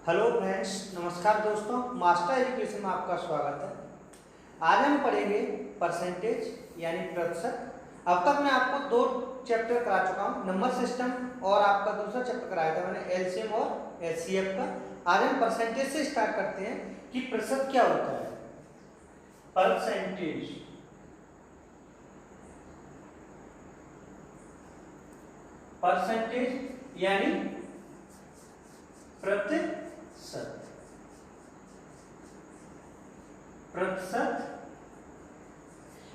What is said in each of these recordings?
Hello friends, नमस्कार दोस्तों। Master education में आपका स्वागत है। आज हम पढ़ेंगे परसेंटेज यानी प्रतिशत। अब तक मैं आपको दो चैप्टर करा चुका हूँ, नंबर सिस्टम और आपका दूसरा चैप्टर कराया था मैंने एलसीएम और एचसीएफ का। आज हम परसेंटेज से स्टार्ट करते हैं कि प्रतिशत क्या होता है। परसेंटेज परसेंटेज यानी प्रतिशत।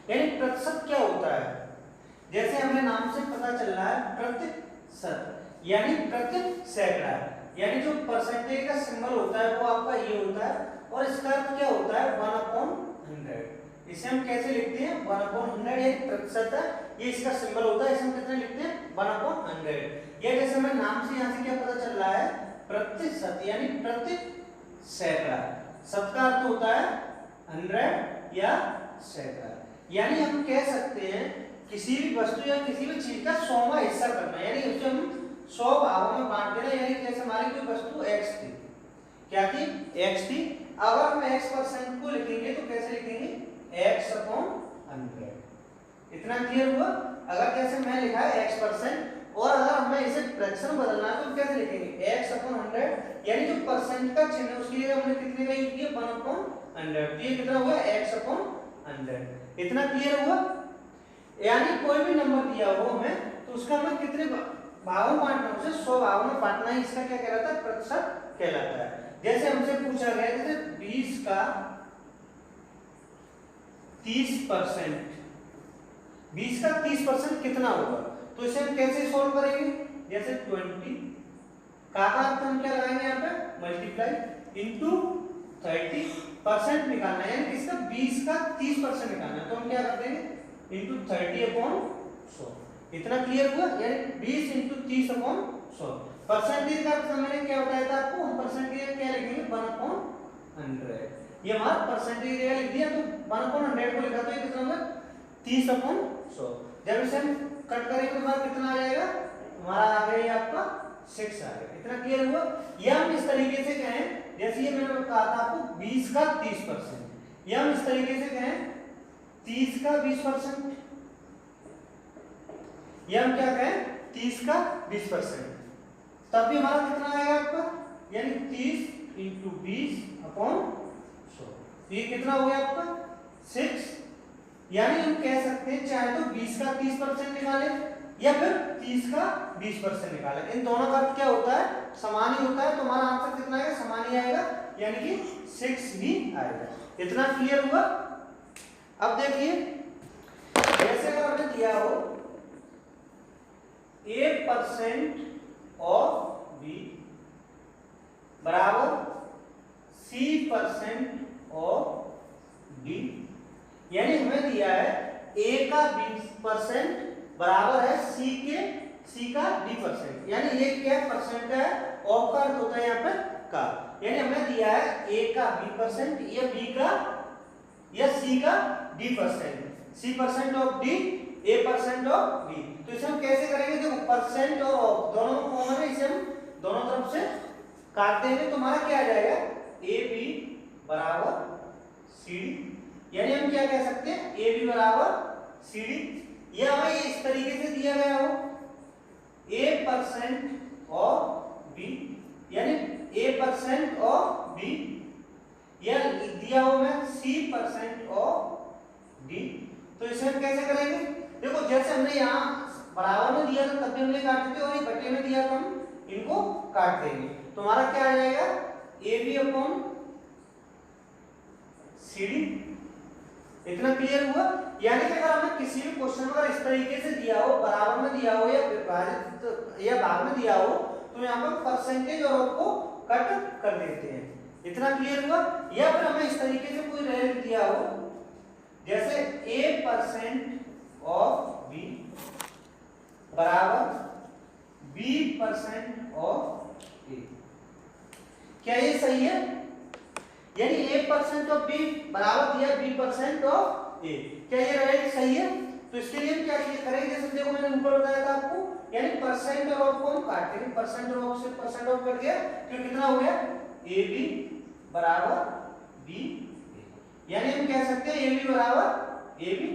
यानी प्रतिशत क्या होता है, जैसे हमें नाम से पता चल रहा है प्रतिशत यानी प्रति सैकड़ा। यानी जो परसेंटेज का सिंबल होता है वो आपका ये होता है और इसका अर्थ क्या होता है 1/100। इसे हम कैसे लिखते हैं 1/100 यानी प्रतिशत है, ये इसका सिंबल होता है। इसे हम कितना लिखते हैं 1/100। या जैसे हमें नाम से यहाँ से क्या पता चल रहा है प्रतिशत यानी प्रति सैकड़ा। शत का अर्थ होता है 100 या सैकड़ा। यानी हम कह सकते हैं किसी भी वस्तु या किसी भी चीज का 100वां हिस्सा करना, यानी उसे हम 100 भागों में बांट देना। यानी जैसे हमारी कोई वस्तु x थी, क्या थी x थी। अगर हम x% को लिखेंगे तो कैसे लिखेंगे x/100। इतना क्लियर हुआ। अगर जैसे मैं लिखा है x% और अगर हमें इसे फ्रैक्शन बदलना है तो कैसे लिखेंगे x/100। यानी जो परसेंट का चिन्ह है उसके लिए हमने कितने का यूज किया 1/100। ये कितना हुआ x/100। इतना क्लियर हुआ। यानी कोई भी नंबर दिया हो हमें तो उसका हमें कितने भागों में बांटना, उसे 100 भागों में बांटना ही इसका क्या कहलाता है प्रतिशत कहलाता है। जैसे हमसे पूछा गया जैसे 20 का 30%, 20 का 30% कितना होगा, तो इसे हम कैसे सॉल्व करेंगे। जैसे 20 का अर्थ हम क्या लगाएंगे यहाँ पे मल्टीप्लाई इनटू 30% निकालना है, यानी किसका 20 का 30% निकालना है। तो हम क्या कर देंगे इनटू 30/100। इतना क्लियर हुआ। यानी 20 × 30/100। परसेंटेज का अर्थ मैंने क्या बताया था आपको, हम परसेंटेज क्या लिखेंगे 1/100। ये हमारा परसेंटेज एरिया लिख दिया तो 1/100 को लिखा तो ये कितना होगा 30/100। जब इसे हम कट करेंगे तो हमारा कितना आ जाएगा, हमारा आ गया आपका 6 आ गया। इतना क्लियर हुआ। या हम इस तरीके से कहें जैसे ये मैंने कहा था आपको 20 का 30%, या हम इस तरीके से कहें 30 का 20%, या हम क्या कहें 30 का 20%, तब भी हमारा कितना आएगा आपका, यानी 30 × 20/100। ये कितना हो गया आपका 6। यानी हम कह सकते हैं चाहे तो 20 का 30% निकाले या फिर 30 का 20% निकाले, इन दोनों का अर्थ क्या होता है समान ही होता है। तो हमारा आंसर कितना आएगा समान ही आएगा, यानी कि 6 ही आएगा। इतना क्लियर हुआ। अब देखिए जैसे अगर हमें दिया हो A% ऑफ B बराबर C% ऑफ D, यानी हमें दिया है A का 20% बराबर है C का D%। यानी ये क्या परसेंट का है, ऑफ का अर्थ होता है यहाँ पे का। यानी हमें दिया है A का B% या B का या C का D%, C% of D A% of B। तो इसे हम कैसे करेंगे, देखो परसेंट और ऑफ दोनों कॉमन है, इसे हम दोनों तरफ से काट देंगे तो हमारा क्या आ जाएगा AB बराबर CD। यानी हम क्या कह सकते हैं AB बराबर CD। या हमें ये इस तरीके से दिया गया हो A% ऑफ B, यानी A% ऑफ B, या दिया हो मैं C% ऑफ D। तो इसे हम कैसे करेंगे, देखो जैसे हमने यहाँ बराबर में दिया था तब भी हमने काटे थे और ये बटे में दिया तो हम इनको काट देंगे। तो हमारा क्या आ जाएगा AB/CD। इतना क्लियर हुआ। यानी कि अगर हमें किसी भी क्वेश्चन में अगर इस तरीके से दिया हो, बराबर में दिया हो या विभाजित या भाग में दिया हो, तो यहाँ पर परसेंटेज और ऑफ को कट कर देते हैं। इतना क्लियर हुआ। या फिर हमें इस तरीके से कोई रेंज दिया हो जैसे A% ऑफ B बराबर B% ऑफ A, क्या ये सही है। यानी A% ऑफ B बराबर दिया B% ऑफ A, क्या ये रेंज सही है। तो इसके लिए हम क्या करेंगे, जैसे देखो मैंने ऊपर बताया था आपको यानी परसेंट और ऑफ को हम काटते हैं, परसेंट और ऑफ से परसेंट ऑफ कट गया, फिर कितना हो गया ए बी बराबर बी, यानी हम कह सकते हैं ए बी बराबर ए बी।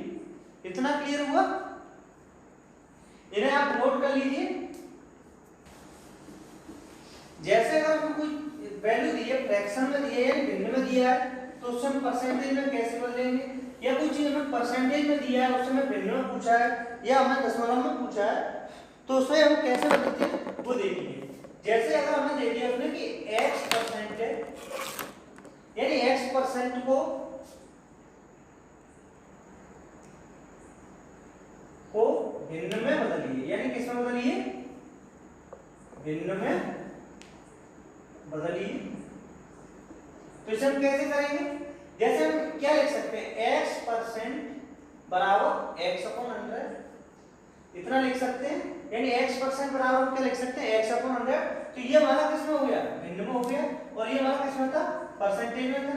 इतना क्लियर हुआ? इन्हें आप नोट कर लीजिए। जैसे अगर हमको कोई वैल्यू दी है, फ्रैक्शन में दी है या भिन्न में दिया है, तो उससे हम परसेंटेज में कैसे बदलेंगे, या कोई चीज हमें परसेंटेज में दिया है, उससे हमें भिन्न में पूछा है या हमें दशमलव में पूछा है, तो उसमें हम कैसे बदलते हैं वो देखिए। जैसे अगर हमें दे दिया उसने कि x% है, यानी x% को भिन्न में बदलिए, यानी किस में बदलिए, भिन्न में बदलिए। तो इसे हम कैसे करेंगे? जैसे हम क्या लिख सकते हैं, x% बराबर x/100, इतना लिख सकते हैं, यानी x% बराबर हम क्या लिख सकते हैं, x/100। तो ये हमारा किस में हो गया, भिन्न में हो गया, और ये हमारा किस में था, परसेंटेज में था।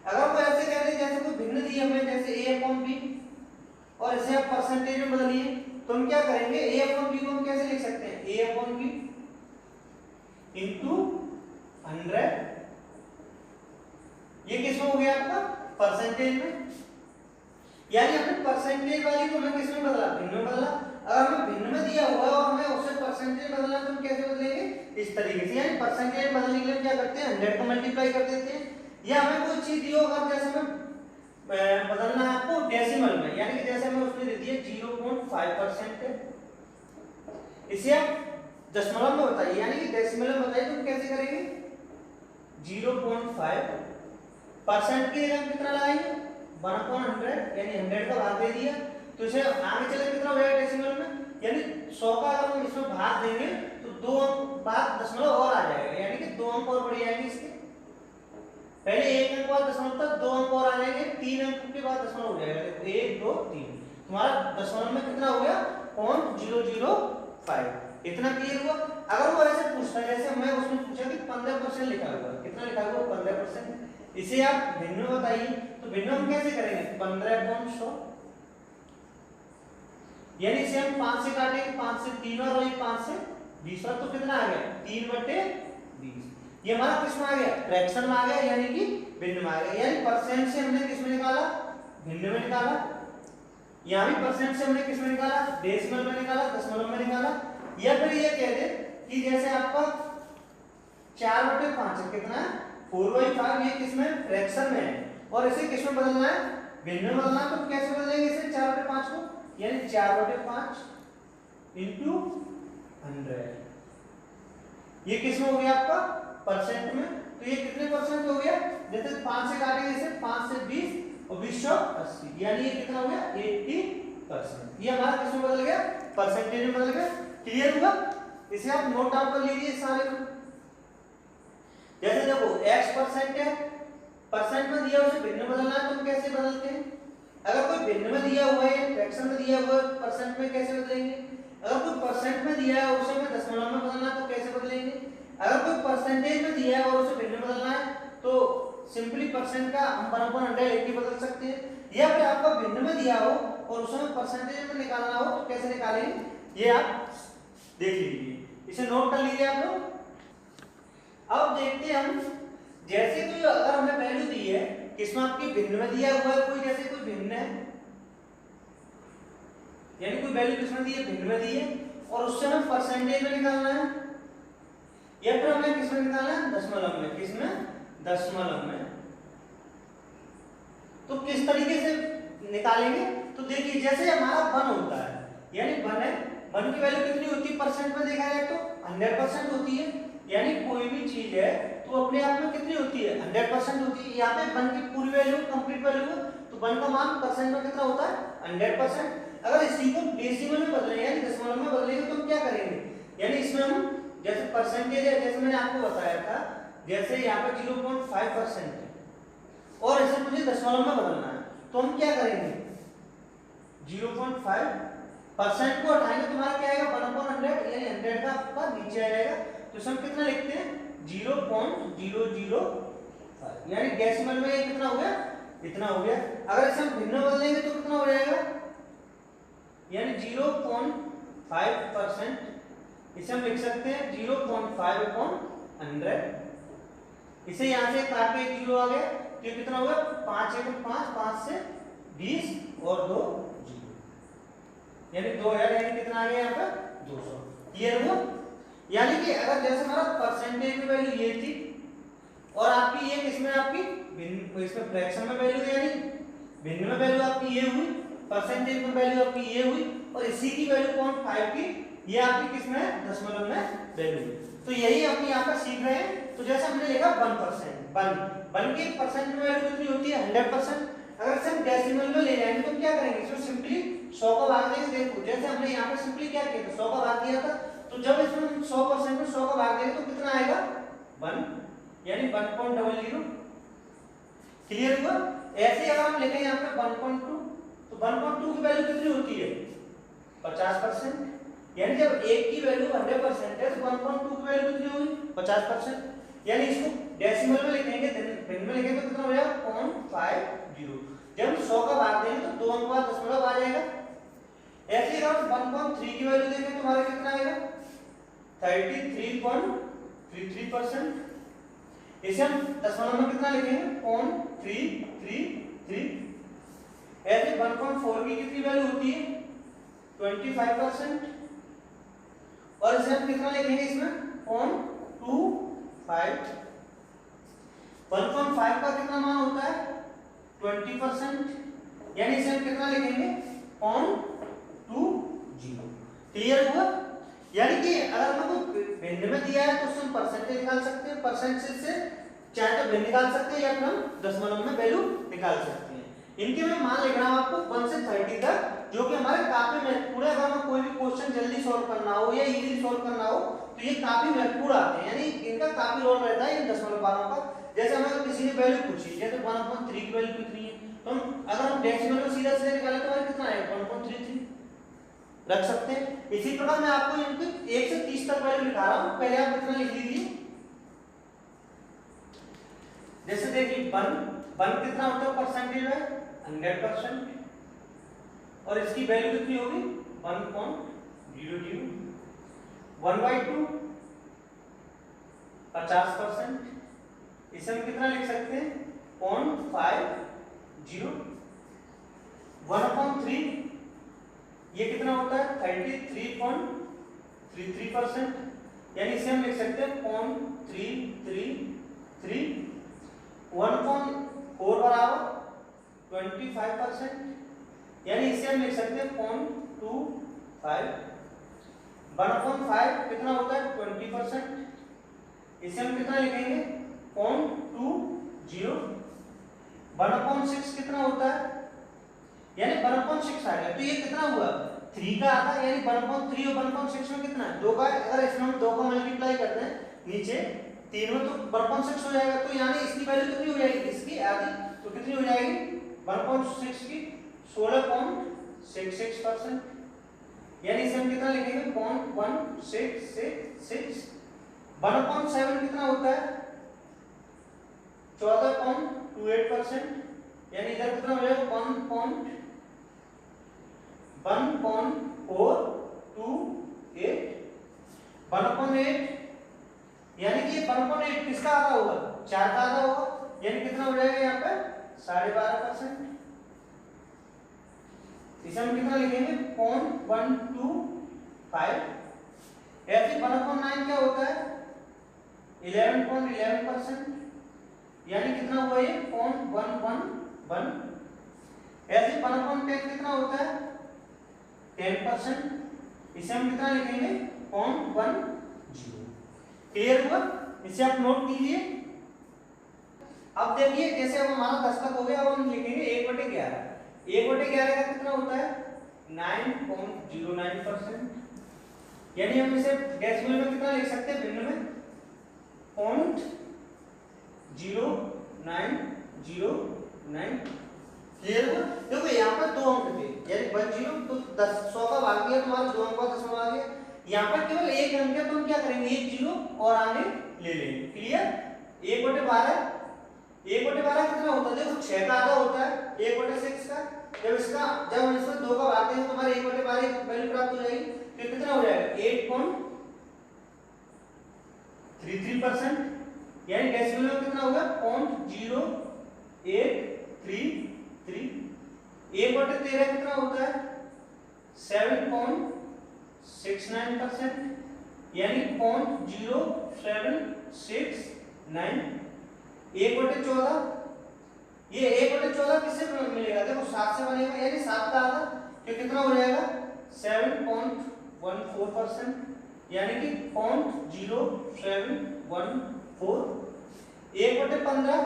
अगर हम ऐसे कह रहे जैसे कोई भिन्न दी हमें, जैसे a/b, और इसे आप परसेंटेज में बदलिए, तो हम क्या करेंगे, a/b को हम कैसे लिख सकते हैं, a/b इंटू 100, ये किस में हो गया आपका, परसेंटेज में। यानी हमने परसेंटेज वाली को हमें किस में बदला, भिन्न में बदला। अगर हमें भिन्न में दिया हुआ है और हमें उससे परसेंटेज बदलना, तो हम कैसे बदलेंगे, इस तरीके से। यानी परसेंटेज बदलने के लिए क्या करते हैं, 100 को मल्टीप्लाई कर देते हैं। या हमें कोई चीज दी हो, अगर जैसे हमें बदलना है आपको डेसिमल में, यानी कि जैसे हमें उसने दे दिया 0.5% है, इसे आप दशमलव में बताइए, यानी कि डेसिमल में बताइए, तो कैसे करेंगे, 0.5% की जगह कितना लगाएंगे, 1/100, यानी 100 का भाग दे दिया, तो इसे आगे चले कितना हो जाएगा डेसिमल में, यानी 100 का अगर हम इसमें भाग देंगे तो 2 अंक बाद दशमलव और आ जाएगा, यानी कि 2 अंक और बढ़ जाएंगे इसके। पहले 1 अंक बाद दशमलव तक 2 अंक और आ जाएंगे, 3 अंक के बाद दशमलव हो जाएगा, 1 2 3, तुम्हारा दशमलव में कितना हो गया, 0.005। इतना क्लियर हुआ? अगर वो ऐसे पूछता है, जैसे मैं उसने पूछा कि 15% लिखा हुआ है, कितना लिखा हुआ, 15%, इसे आप भिन्न में बताइए, तो भिन्न हम कैसे करेंगे, 15/100, यानी इसे हम 5 से काटेंगे, 5 से 3 और 5 से 20, तो कितना आ गया, 3/20। ये हमारा किस में आ गया, फ्रैक्शन में आ गया, यानी कि भिन्न में आ गया। यानी परसेंट से हमने किस में निकाला, भिन्न में निकाला। यहाँ भी परसेंट से हमने किस में निकाला, डेसिमल में निकाला, दशमलव में निकाला। या फिर ये कह दे कि जैसे आपका 4/5 है, कितना है, 4/5, ये किस में, फ्रैक्शन में है, और इसे किस में बदलना है, भिन्न में बदलना है। तो कैसे बदलेंगे इसे 4/5 को, यानी 4/5 इंटू 100, ये किस में हो गया आपका, परसेंट में। तो ये कितने परसेंट हो गया, जैसे 5 से काटेंगे इसे, 5 से 20 और 20 से 80, यानी ये कितना हो गया, 80%। ये हमारा किस में बदल गया, परसेंटेज में बदल गया। क्लियर हुआ? इसे आप नोट डाउन कर लीजिए सारे को। जैसे देखो x% है, परसेंट में दिया उसे भिन्न में बदलना है, तो हम कैसे बदलते हैं, अगर कोई भिन्न में दिया हुआ है, फ्रैक्शन में दिया हुआ है, परसेंट में कैसे बदलेंगे। अगर कोई परसेंट में दिया है उसे हमें दशमलव में बदलना है, तो कैसे बदलेंगे। अगर कोई परसेंटेज में दिया है और उसे भिन्न में बदलना है, तो सिंपली परसेंट का हम 1/100 लिख के बदल सकते हैं। या फिर आपका भिन्न में दिया हो और उसे हमें परसेंटेज में निकालना हो, तो कैसे निकालेंगे, ये आप देख लीजिए, इसे नोट कर लीजिए आप लोग। अब देखते हैं हम, जैसे कोई अगर हमें वैल्यू दी है, किसमें आपकी भिन्न में दिया हुआ है, कोई जैसे कोई भिन्न है, यानी कोई वैल्यू किसमें दी है, भिन्न में दी है, और उससे हमें परसेंटेज में निकालना है, या फिर हमें किसमें निकालना है, दशमलव में। किसमें, दशमलव में। तो किस तरीके से निकालेंगे, तो देखिए जैसे हमारा 1 होता है, यानी 1 है, 1 की वैल्यू कितनी होती है, परसेंट में देखा जाए तो 100% होती है। यानी कोई भी चीज है तो अपने आप में कितनी होती है, 100% होती है। यहाँ पे 1 की पूरी वैल्यू, कंप्लीट वैल्यू, तो 1 का मान परसेंट में कितना होता है, 100%। अगर इसी को डेसिमल में बदलेंगे, यानी दशमलव में बदलेंगे, तो हम क्या करेंगे, यानी इसमें हम जैसे परसेंटेज है, जैसे मैंने आपको बताया था, जैसे यहाँ पे 0.5% है और इसे मुझे दशमलव में बदलना है, तो हम क्या करेंगे, 0.5% को हटाएंगे, तुम्हारा क्या आएगा, 1/100, यानी 100 का आपका नीचे आ जाएगा। तो हम कितना लिखते हैं, 0.005, यानी डेसिमल में ये कितना हो गया, इतना हो गया। अगर इसे हम भिन्न बदलेंगे तो कितना हो जाएगा, यानी 0.005 5%, इसे हम लिख सकते हैं 0.5/100। इसे यहाँ से काट के 0 आ गया तो ये कितना होगा 5 × 5, 5 से 20 और 2 0, यानी 2000, यानी कितना आ गया यहाँ पर 200। क्लियर हुआ? यानी कि अगर जैसे हमारा परसेंटेज की वैल्यू ये थी और आपकी ये किसमें, आपकी भिन्न, इसमें फ्रैक्शन में वैल्यू, यानी भिन्न में वैल्यू आपकी ये हुई, परसेंटेज में वैल्यू आपकी ये हुई, और इसी की वैल्यू 0.5 की ये आपकी किसमें है, दशमलव में वैल्यू हुई। तो यही हम यहाँ पर सीख रहे हैं। तो जैसे हमने लिखा 1%, 1 की परसेंट में वैल्यू कितनी होती है 100%। अगर इसे हम डेसिमल में ले जाएंगे तो क्या करेंगे, इसमें सिंपली 100 का भाग देंगे। देखो जैसे हमने यहाँ पे सिंपली क्या किया था, 100 का भाग दिया था, तो जब इसमें 100% में 100 का भाग देंगे तो कितना आएगा 1, यानी 1.00। क्लियर हुआ? ऐसे अगर हम लिखें यहाँ पे 1.2, तो 1.2 की वैल्यू कितनी होती है 50%, यानी जब एक की वैल्यू 100% है तो 1.2 की वैल्यू कितनी होगी 50%। यानी इसको डेसिमल में लिखेंगे, भिन्न में लिखेंगे तो कितना हो जाएगा 0.50। जब हम 100 का भाग देंगे तो 2 अंक बाद दशमलव आ जाएगा। ऐसे ही अगर 1.3 की वैल्यू देखें तो हमारा कितना आएगा 33.33%। इसे हम दशमलव में कितना लिखेंगे 0.333। ऐसे 1.4 की कितनी वैल्यू होती है 25%, और इसे हम कितना लिखेंगे इसमें 0.25। 1.5 का कितना मान होता है 20%, यानी इसे हम कितना लिखेंगे 0.20। क्लियर हुआ? यानी कि अगर हमको भिन्न में दिया है तो उससे हम परसेंटेज निकाल सकते हैं, परसेंटेज से चाहे तो भिन्न निकाल सकते हैं या फिर हम दशमलव में वैल्यू निकाल सकते हैं। इनके मैं मान लिख रहा हूं आपको 1 से 30 तक, जो कि हमारे काफी महत्वपूर्ण है। अगर हमें कोई भी क्वेश्चन जल्दी सॉल्व करना हो या इजीली सॉल्व करना हो तो ये काफी महत्वपूर्ण आते हैं, यानी इनका काफी रोल रहता है इन दशमलव मानों का। जैसे हमें किसी ने वैल्यू पूछी, जैसे 1.3 की वैल्यू कितनी है, तो हम अगर हम डेसिमल में सीधा सीधा निकालें तो हमारा कितना आएगा 1.33 रख सकते हैं। इसी प्रकार मैं आपको इनके 1 से 30 तक वैल्यू लिखा रहा हूं, पहले आप कितना लिख लीजिए। जैसे देखिए 1 कितना होता है परसेंटेज में 100%, और इसकी वैल्यू कितनी होगी 1.00। 1/2 50%, इसे हम कितना लिख सकते हैं 0.50। 1/3 ये कितना होता है 33.33%, यानी इसे हम लिख सकते हैं 0.333। 1/4 बराबर 25%, यानी इसे हम लिख सकते हैं 0.25। 1/5 कितना होता है 20%, इसे हम कितना लिखेंगे 0.20। 1/6 कितना होता है, यानी 1/6 आ गया, तो ये कितना हुआ 3 का आधा, यानी 1/3 और 1/6 में कितना है 2 का। अगर इसमें हम 2 का मल्टीप्लाई करते हैं नीचे 3 में तो 1/6 हो जाएगा, तो यानी इसकी वैल्यू कितनी हो जाएगी इसकी आधी, तो कितनी हो जाएगी 1/6 की 16.66%, यानी इसे हम कितना लिखेंगे 0.166। 1/7 कितना होता है 14.28%, यानी इधर कितना हो जाएगा 1.428। 1/8, यानी कि 1/8 किसका आधा होगा 4 का आधा होगा, यानी कितना हो जाएगा यहाँ पे 12.5%। इसे हम कितना लिखेंगे 0.125। ऐसे 1/9 क्या होता है 11.11%, यानी कितना हुआ ये 0.111। ऐसे 1/10 कितना होता है 10%, इसे हम कितना लिखेंगे 0.10। क्लियर हुआ? इसे आप नोट कीजिए। अब देखिए जैसे अब हमारा 10 तक हो गया, अब हम लिखेंगे 1/11। 1/11 का कितना होता है 9.09%, यानी हम इसे डेसिमल में कितना लिख सकते हैं भिन्न में 0.0909। क्लियर हुआ? देखो यहाँ पर 2 अंक थे, यानी 10 तो 100 का भाग दिया तुम्हारा 2 अंक का दशमलव आ गया। यहाँ पर केवल एक अंक है तो हम क्या करेंगे 1 0 और आगे ले लेंगे। क्लियर? 1/12 1/12 कितना होता है? देखो 6 का आधा होता है 1/6 का। जब हम इसमें 2 का भाग देंगे तो हमारे 1/12 वैल्यू प्राप्त हो जाएगी। तो कितना हो जाएगा? 8.33%। यानी डेसिमल में कितना होगा? 0.0833। 1/13 कितना होता है? 7.69%। यानी 0.0769। 1/14, ये 1/14 किससे मिलेगा? देखो 7 से बनेगा, यानी 7 का आधा, तो कितना हो जाएगा? 7.14%। यानी कि 0.0714। 1/15,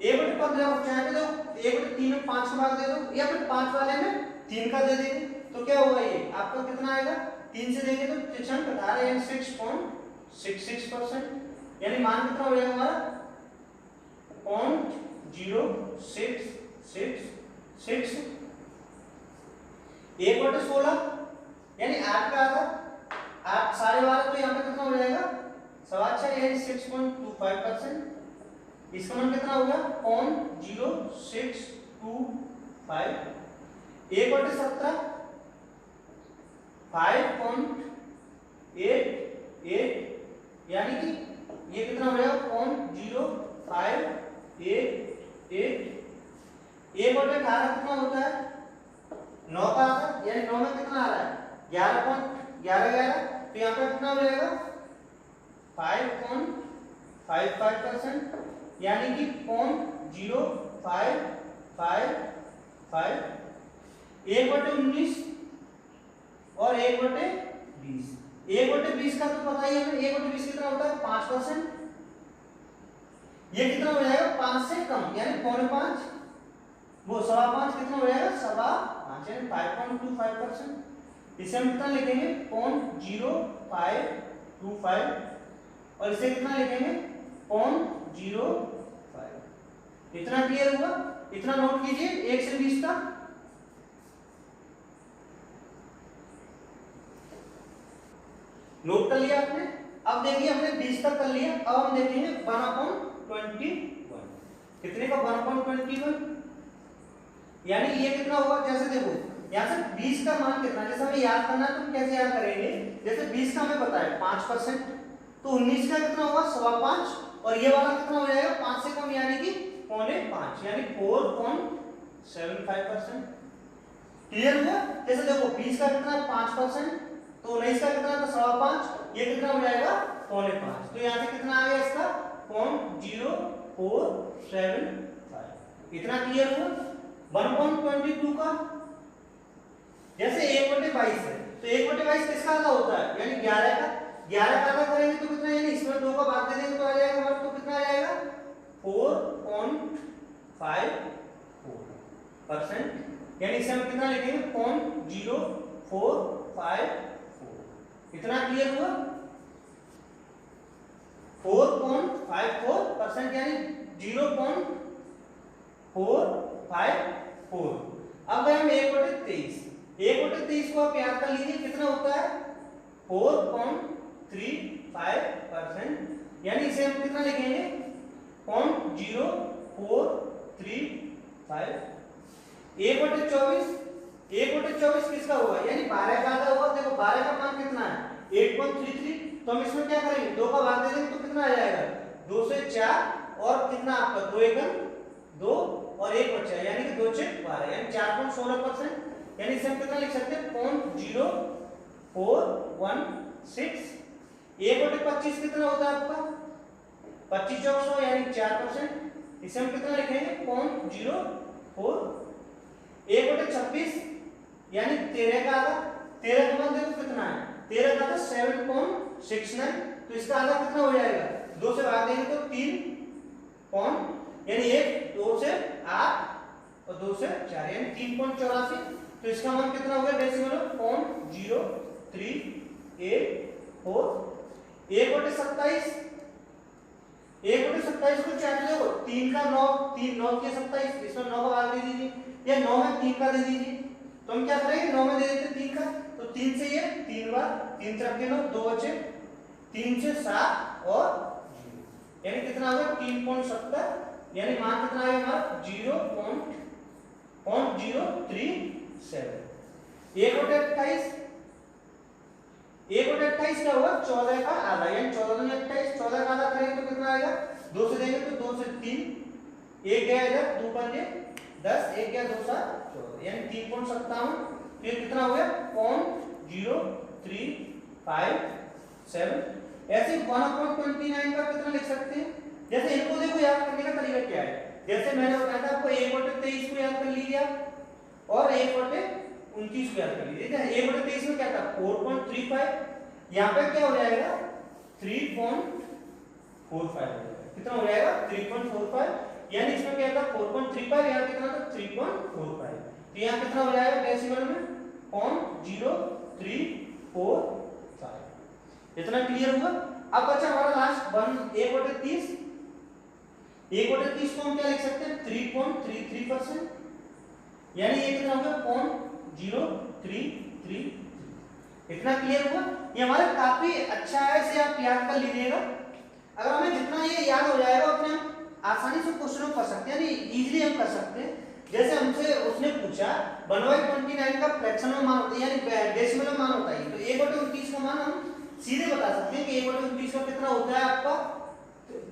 1/15 को चाहे तो 1/3 में 5 का भाग दे दो, या फिर 5 वाले में 3 का दे देंगे, तो क्या होगा? ये आपका कितना आएगा? 3 से देंगे तो 6 यानी 6.66%। यानी मान कितना हो जाएगा हमारा? 0.0666। 1/16 यानी 8 का आधा, 8 12.5, तो यहाँ पे कितना हो जाएगा? 6.25 यानी 6.25%। इसका मान कितना होगा? 0.0625। 1/17 5.88, यानी कि ये कितना हो जाएगा? 0.0588। 1/18 कितना होता है? 9 का आधा, यानी 9 में कितना आ रहा है? 11.11, तो यहाँ पे कितना हो जाएगा? 5.55%। यानी कि 0.0555। 1/19 और 1/20। 1/20 का तो पता ही है हमें, 1/20 कितना होता है? 5%। ये कितना हो जाएगा? 5 से कम, यानी 4.5। वो 5.25 कितना हो जाएगा? 5.25, यानी 5.25%। इसे हम कितना लिखेंगे? 0.0525। और इसे कितना लिखेंगे? 0.05। इतना क्लियर हुआ? इतना नोट कीजिए 1 से 20 तक। नोट कर लिया आपने? अब देखिए हमने 20 तक कर लिया, अब हम देखेंगे 1/21। कितने का? 1/21। यानी ये कितना होगा? जैसे देखो यहाँ से 20 का मान कितना, जैसे हमें याद करना है तो कैसे याद करेंगे? जैसे 20 का हमें पता है 5%, तो 19 का कितना होगा? 5.25, और ये वाला कितना हो जाएगा? 5 से कम, यानी कि 4.5, यानी 4.75%। क्लियर हुआ? जैसे देखो 20 का कितना है? 5%, तो 19 का कितना है? 5.25, ये कितना हो जाएगा? 4.5। तो यहाँ से कितना आ गया इसका? 0.0475। इतना क्लियर हुआ? 1/22 का, जैसे 1/22 है, तो 1/22 किसका आधा होता है? यानी 11 का। 11 का आधा करेंगे तो कितना? यानी इसमें 2 का भाग दे देंगे तो आ जाएगा हमारा, तो कितना आ जाएगा? 4.54%। यानी इसे हम कितना लिखेंगे? 0.0454। इतना क्लियर हुआ? 4.54%, यानी 0.454। अब हम 1/23। 1/23 को आप याद कर लीजिए, कितना होता है? 4.35%। यानी इसे हम कितना लिखेंगे? 0.0435। 1/24, 1/24 किसका हुआ? यानी 12 का आधा हुआ। देखो 12 का मान कितना है? 8.33, तो हम इसमें क्या करेंगे? 2 का भाग दे देंगे तो कितना आ जाएगा? 2 से 4, और कितना आपका? 2 एकम 2, और 1 बचा, यानी कि 2 से 12, यानी 4.16%। यानी इसे हम कितना लिख सकते हैं? 0.0416। 1/25 कितना होता है आपका? 25 चौक 100, यानी 4%। इसे हम कितना लिखेंगे? 0.04। 1/26 यानी 13 का आधा। 13 का मान देखो कितना है? 13 का आधा 7.69, तो इसका आधा कितना हो जाएगा? 2 से भाग देंगे तो 3 पॉइंट, यानी 1 2 से 8 और 2 से 4, यानी 3.84। तो इसका मान कितना हो गया? डेसिमल 0.0384। 1/27, 1/27 को चाहे देखो 3 का 9, 3 9 के 27, इसमें 9 का भाग दे दीजिए, या 9 में 3 का दे दीजिए। तो हम क्या करेंगे? 9 में दे देते 3 का, तो 3 से ये 3 बार, 3 तरफ के 9, 2 बचे, 3 से 7 और 0। यानी कितना होगा 3.70, यानी मान कितना आएगा हमारा 0.037। 1/28, 1/28 क्या होगा 14 का आधा, यानी 14 दूनी 28, 14 का आधा करेंगे तो कितना आएगा 2 से देंगे तो 2 से 3, 1 गया इधर 2 पंजे 10, 1 गया 2 7 14, यानी 3.57। फिर कितना हो गया 0.0357। ऐसे 1/29 का कितना लिख सकते हैं? जैसे इनको देखो याद करने का तरीका क्या है, जैसे मैंने बताया था आपको 1/23 को याद कर लीजिए आप, और 1/29 को याद कर लीजिए। 1/23 में क्या था 4.35, यहाँ पे क्या हो जाएगा 3.45 हो जाएगा। कितना हो जाएगा 3.45, यानी इसमें क्या था 4.35, यहाँ कितना था 3.45, तो यहाँ कितना हो जाएगा डेसिमल में 0.0345। इतना क्लियर हुआ। अब बचा हमारा लास्ट 1/30, 1/30 को हम क्या लिख सकते हैं 3.33%, यानी ये कितना हो गया 0.0333। इतना क्लियर हुआ। ये हमारा काफी अच्छा है, इसे आप याद कर लीजिएगा। अगर हमें जितना ये याद हो जाएगा उतने हम आसानी से क्वेश्चन कर सकते हैं, यानी इजीली हम कर सकते हैं। जैसे हमसे उसने पूछा 1/29 का फ्रैक्शन में मान होता है, यानी डेसिमल में मान होता है, तो 1/29 का मान हम सीधे बता सकते हैं कि 1/29 का कितना होता है आपका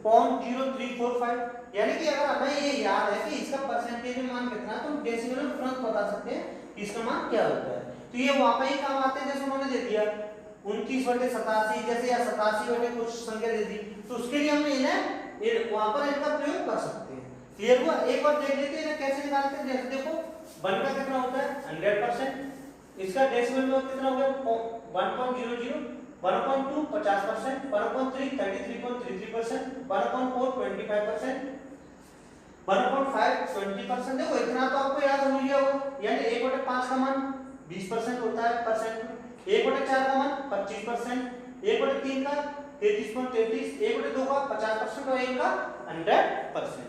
0.0345। यानी कि अगर हमें ये याद है कि इसका परसेंटेज में मान कितना है तो हम डेसिमल में तुरंत बता सकते हैं कि इसका मान क्या होता है। तो ये वहां पे ही काम आते हैं, जैसे उन्होंने दे दिया 29/87 जैसे, या 87 कुछ संख्या दे दी, तो उसके लिए हम इन्हें वहां पर इनका प्रयोग कर सकते हैं। क्लियर हुआ। एक बार देख लेते हैं कैसे निकालते हैं। जैसे देखो 1 का कितना होता है 100%, इसका डेसिमल में कितना हो गया 1.00, 1/2 50%, 1/3 33.33%, 1/4 25%, 1/5 20%। देखो इतना तो आपको याद हो गया होगा, यानी 1/5 का मान 20% होता है परसेंट में, 1/4 का मान 25%, 1/3 का 33.33, 1/2 का 50% और 1 का 100%।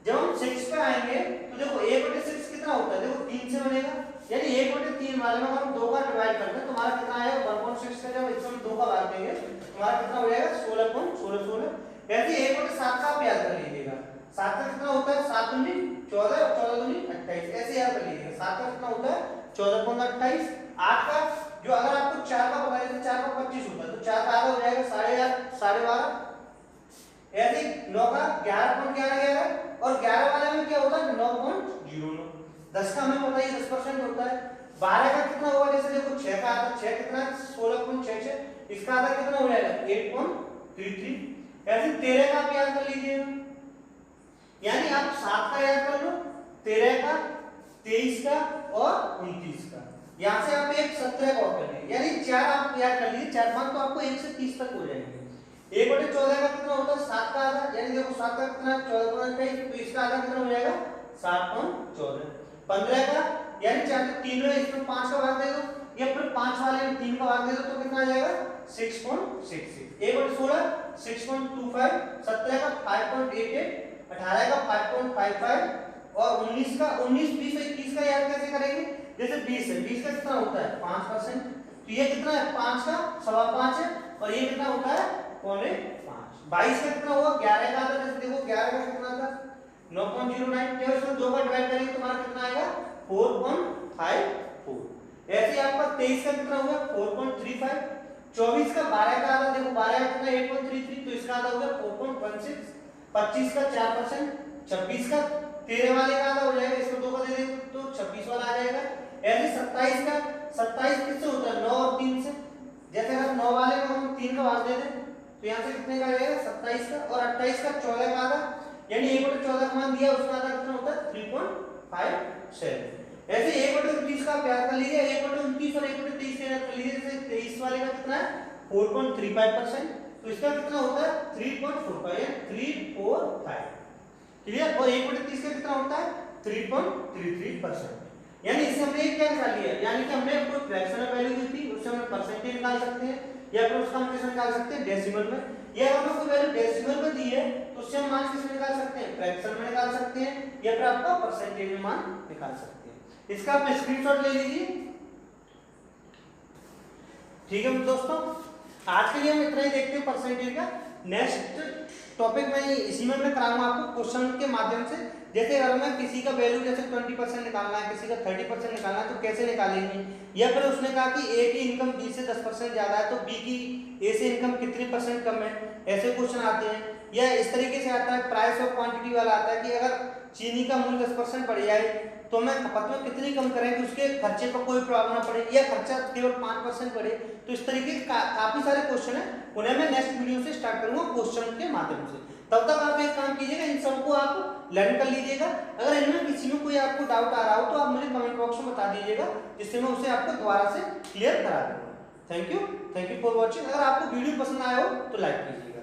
जब हम 6 पे आएंगे तो देखो 1/6 कितना होता है, देखो 3 से बनेगा, यानी 1/3 वाले में हम 2 का डिवाइड करते हैं, तुम्हारा कितना आएगा 1.6 का, जब इसमें 2 का भाग देंगे तुम्हारा कितना हो जाएगा 16.1616। ऐसे 1/7 का आप याद कर लीजिएगा, 7 का कितना होता है 7 दूनी 14 और 14 दूनी 28, ऐसे याद कर लीजिएगा। 7 का कितना होता है 14.28। 8 का जो अगर आपको 4 का पता है तो 4 का 25 होता है, तो 4 का आधा हो जाएगा 8.5 12.5। ऐसे 9 का 11.11 और 11 वाले में क्या होता है 9.09। 10 का हमें पता है 10% होता है। 12 का कितना होगा, जैसे देखो 6 का आधा 6 कितना 16.66, इसका आधा कितना हो जाएगा 8.33। ऐसे 13 का आप याद कर लीजिए, यानी आप 7 का याद कर लो, 13 का 23 का और 29 का। यहां से आप एक 17 का और कर लीजिए, यानी 4 आप याद कर लीजिए, 4 मान तो आपको 1 से 30 तक हो जाएंगे। 1/14 का कितना होता है 7 का आधा, यानी देखो 7 का कितना 14.28, तो इसका आधा कितना हो जाएगा 7.14। 15 का यानी 4 3 में इसमें 5 का भाग दे दो, या फिर 5 वाले में 3 का भाग दे दो तो कितना आ जाएगा 6.66। 1/16 6.25, 17 का 5.88, 18 का 5.55 और 19 का 19 20 और 21 का याद कैसे करेंगे। जैसे 20 है, 20 का कितना होता है 5%, तो ये कितना है 5 का 5.25 है, और ये कितना होता है 5.5। 22 का कितना होगा 11 का आधा, जैसे देखो 11 का कितना था 9.09, जब इसको 2 का डिवाइड करेंगे तुम्हारा कितना आएगा 4.54। ऐसे आपका 23 का कितना होगा 4.35। 24 का 12 का आधा, देखो 12 का कितना 8.33, तो इसका आधा होगा 4.16। 25 का 4%, 26 का 13 वाले का आधा हो जाएगा, इसको 2 का दे देंगे तो 26 वाला आ जाएगा। ऐसे 27 का 27 किससे होता है 9 और 3 से, जैसे अगर 9 वाले को हम 3 का भाग दे दें तो यहाँ से कितने का आ जाएगा 27 का, और 28 का 14 का आधा, यानी 1/14 का मान दिया उसका आधा कितना होता है 3.57। ऐसे 1/29 का प्यार कर लीजिए, 1/29 और 1/23 का याद कर लीजिए। जैसे 23 वाले का कितना है 4.35%, तो इसका कितना होता है 3.45 या 345। क्लियर। और 1/30 का कितना होता है 3.33%। यानी इससे हमने क्या निकाल लिया, यानी कि हमने कोई फ्रैक्शनल वैल्यू दी थी उससे हम परसेंटेज निकाल सकते हैं, या फिर उसका हम कैसे निकाल सकते हैं डेसिमल में, या हमें कोई वैल्यू डेसिमल में दी है तो उससे हम मान किसमें निकाल सकते हैं फ्रैक्शन में निकाल सकते हैं, या फिर आपका परसेंटेज में मान निकाल सकते हैं। इसका आप स्क्रीनशॉट ले लीजिए। ठीक है दोस्तों, आज के लिए हम इतना ही देखते हैं परसेंटेज का। नेक्स्ट टॉपिक में इसी में मैं कराऊंगा आपको क्वेश्चन के माध्यम से। जैसे अगर मैं किसी का वैल्यू जैसे 20% निकालना है, किसी का 30% निकालना है, तो कैसे निकालेंगे, या फिर उसने कहा कि ए की इनकम बी से 10% ज्यादा है तो बी की ए से इनकम कितनी % कम है, ऐसे क्वेश्चन आते हैं। या इस तरीके से आता है प्राइस और क्वांटिटी वाला आता है कि अगर चीनी का मूल्य 10% बढ़ जाए तो हमें खपत में कितनी कम करें कि उसके खर्चे पर कोई प्रभाव ना पड़े, या खर्चा केवल 5% बढ़े। तो इस तरीके के काफी सारे क्वेश्चन है, उन्हें मैं नेक्स्ट वीडियो से स्टार्ट करूंगा क्वेश्चन के माध्यम से। तब तक आप एक काम कीजिएगा, इन सबको आप लर्न कर लीजिएगा। अगर इनमें किसी में कोई आपको डाउट आ रहा हो तो आप मुझे कमेंट बॉक्स में बता दीजिएगा, जिससे मैं उसे आपको दोबारा से क्लियर करा दूंगा। Thank you for watching. अगर आपको वीडियो पसंद आया हो तो लाइक कीजिएगा।